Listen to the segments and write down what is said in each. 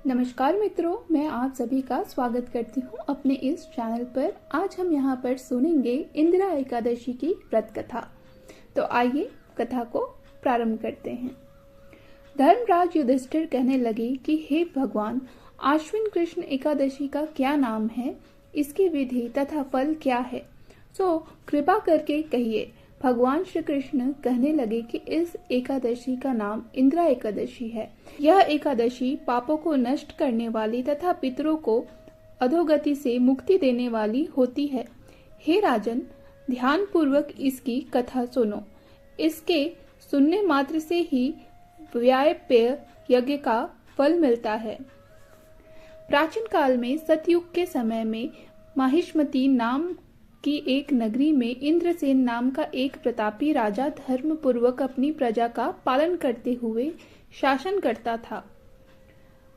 नमस्कार मित्रों, मैं आप सभी का स्वागत करती हूँ अपने इस चैनल पर। आज हम यहाँ पर सुनेंगे इंदिरा एकादशी की व्रत कथा। तो आइए कथा को प्रारंभ करते हैं। धर्मराज युधिष्ठिर कहने लगे कि हे भगवान, आश्विन कृष्ण एकादशी का क्या नाम है, इसकी विधि तथा फल क्या है, सो कृपा करके कहिए। भगवान श्री कृष्ण कहने लगे कि इस एकादशी का नाम इंदिरा एकादशी है। यह एकादशी पापों को नष्ट करने वाली तथा पितरों को अधोगति से मुक्ति देने वाली होती है। हे राजन, ध्यान पूर्वक इसकी कथा सुनो। इसके सुनने मात्र से ही व्यायपेय यज्ञ का फल मिलता है। प्राचीन काल में सतयुग के समय में माहिष्मती नाम की एक नगरी में इंद्रसेन नाम का एक प्रतापी राजा धर्म पूर्वक अपनी प्रजा का पालन करते हुए शासन करता था।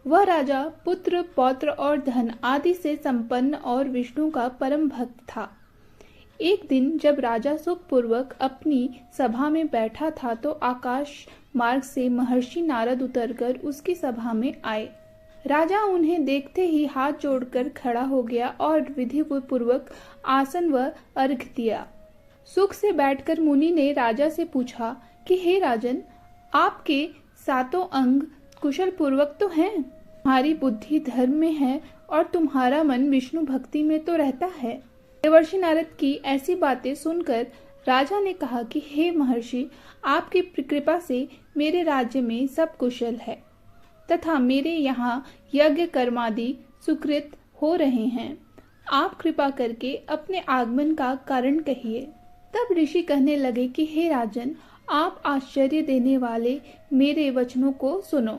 वह राजा पुत्र, पौत्र और धन आदि से संपन्न और विष्णु का परम भक्त था। एक दिन जब राजा सुखपूर्वक अपनी सभा में बैठा था तो आकाश मार्ग से महर्षि नारद उतरकर उसकी सभा में आए। राजा उन्हें देखते ही हाथ जोड़कर खड़ा हो गया और विधि पूर्वक आसन व अर्घ दिया। सुख से बैठकर मुनि ने राजा से पूछा कि हे राजन, आपके सातों अंग कुशल पूर्वक तो हैं, तुम्हारी बुद्धि धर्म में है और तुम्हारा मन विष्णु भक्ति में तो रहता है। देवर्षि नारद की ऐसी बातें सुनकर राजा ने कहा कि हे महर्षि, आपकी कृपा से मेरे राज्य में सब कुशल है तथा मेरे यहाँ यज्ञ कर्मादि सुकृत हो रहे हैं। आप कृपा करके अपने आगमन का कारण कहिए। तब ऋषि कहने लगे कि हे राजन, आप आश्चर्य देने वाले मेरे वचनों को सुनो।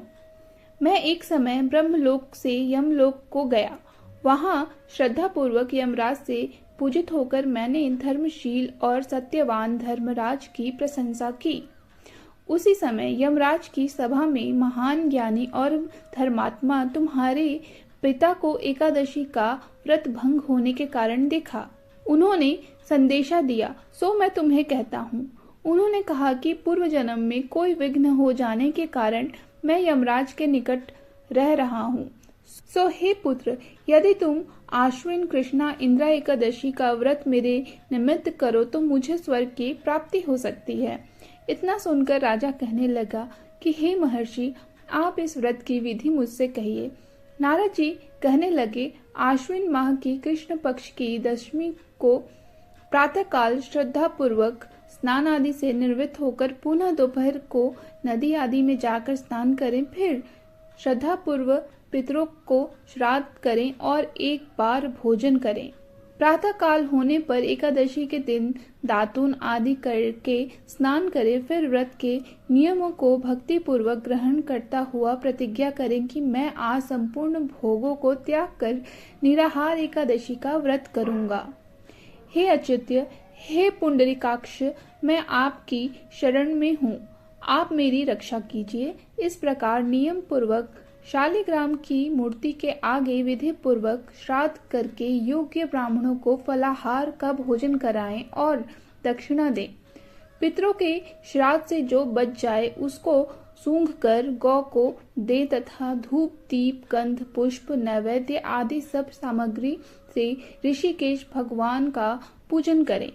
मैं एक समय ब्रह्मलोक से यमलोक को गया। वहां श्रद्धा पूर्वक यमराज से पूजित होकर मैंने धर्मशील और सत्यवान धर्मराज की प्रशंसा की। उसी समय यमराज की सभा में महान ज्ञानी और धर्मात्मा तुम्हारे पिता को एकादशी का व्रत भंग होने के कारण देखा। उन्होंने संदेशा दिया, सो मैं तुम्हें कहता हूँ। उन्होंने कहा कि पूर्व जन्म में कोई विघ्न हो जाने के कारण मैं यमराज के निकट रह रहा हूँ। सो हे पुत्र, यदि तुम आश्विन कृष्णा इंदिरा एकादशी का व्रत मेरे निमित्त करो तो मुझे स्वर्ग की प्राप्ति हो सकती है। इतना सुनकर राजा कहने लगा कि हे महर्षि, आप इस व्रत की विधि मुझसे कहिए। नारद जी कहने लगे, आश्विन माह की कृष्ण पक्ष की दशमी को प्रातः काल श्रद्धा पूर्वक स्नान आदि से निर्वृत्त होकर पुनः दोपहर को नदी आदि में जाकर स्नान करें, फिर श्रद्धा पूर्वक पितरों को श्राद्ध करें और एक बार भोजन करें। प्रातः काल होने पर एकादशी के दिन दातून आदि करके स्नान करें, फिर व्रत के नियमों को भक्ति पूर्वक ग्रहण करता हुआ प्रतिज्ञा करें कि मैं आज संपूर्ण भोगों को त्याग कर निराहार एकादशी का व्रत करूंगा। हे अच्युत्य, हे पुंडरीकाक्ष, मैं आपकी शरण में हूँ, आप मेरी रक्षा कीजिए। इस प्रकार नियम पूर्वक शालिग्राम की मूर्ति के आगे विधि पूर्वक श्राद्ध करके योग्य ब्राह्मणों को फलाहार का भोजन कराएं और दक्षिणा दें। पितरों के श्राद्ध से जो बच जाए उसको सूंघ कर गौ को दे तथा धूप, दीप, गंध, पुष्प, नैवेद्य आदि सब सामग्री से ऋषिकेश भगवान का पूजन करें।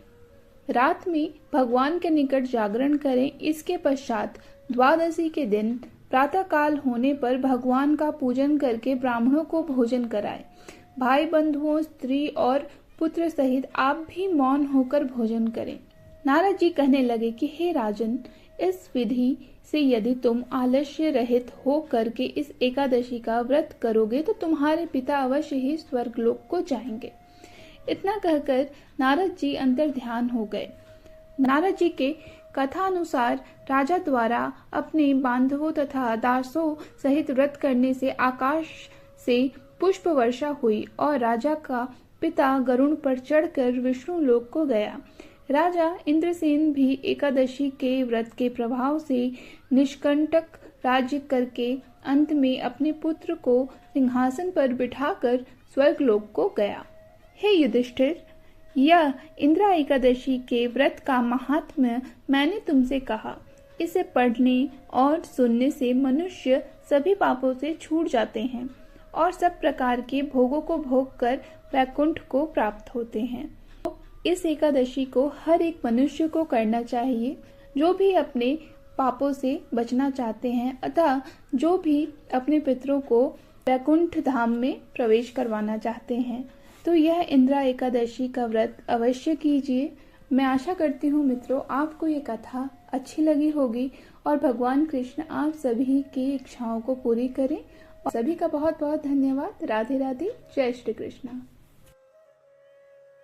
रात में भगवान के निकट जागरण करें। इसके पश्चात द्वादशी के दिन प्रातः काल होने पर भगवान का पूजन करके ब्राह्मणों को भोजन कराएं। भाई बंधुओं, स्त्री और पुत्र सहित आप भी मौन होकर भोजन करें। नारद जी कहने लगे कि हे राजन, इस विधि से यदि तुम आलस्य रहित हो करके इस एकादशी का व्रत करोगे तो तुम्हारे पिता अवश्य ही स्वर्गलोक को जाएंगे। इतना कहकर नारद जी अंतर ध्यान हो गए। नारद जी के कथानुसार राजा द्वारा अपने बांधवों तथा दासों सहित व्रत करने से आकाश से पुष्प वर्षा हुई और राजा का पिता गरुड़ पर चढ़कर विष्णु लोक को गया। राजा इंद्रसेन भी एकादशी के व्रत के प्रभाव से निष्कंटक राज्य करके अंत में अपने पुत्र को सिंहासन पर बिठाकर स्वर्गलोक को गया। हे युधिष्ठिर, यह इंदिरा एकादशी के व्रत का महात्म्य मैंने तुमसे कहा। इसे पढ़ने और सुनने से मनुष्य सभी पापों से छूट जाते हैं। और सब प्रकार के भोगों को भोग कर वैकुंठ को प्राप्त होते हैं। इस एकादशी को हर एक मनुष्य को करना चाहिए जो भी अपने पापों से बचना चाहते हैं, अतः जो भी अपने पितरों को वैकुंठ धाम में प्रवेश करवाना चाहते हैं। तो यह इंदिरा एकादशी का व्रत अवश्य कीजिए। मैं आशा करती हूँ मित्रों आपको ये कथा अच्छी लगी होगी और भगवान कृष्ण आप सभी की इच्छाओं को पूरी करें। और सभी का बहुत बहुत धन्यवाद। राधे राधे। जय श्री कृष्ण।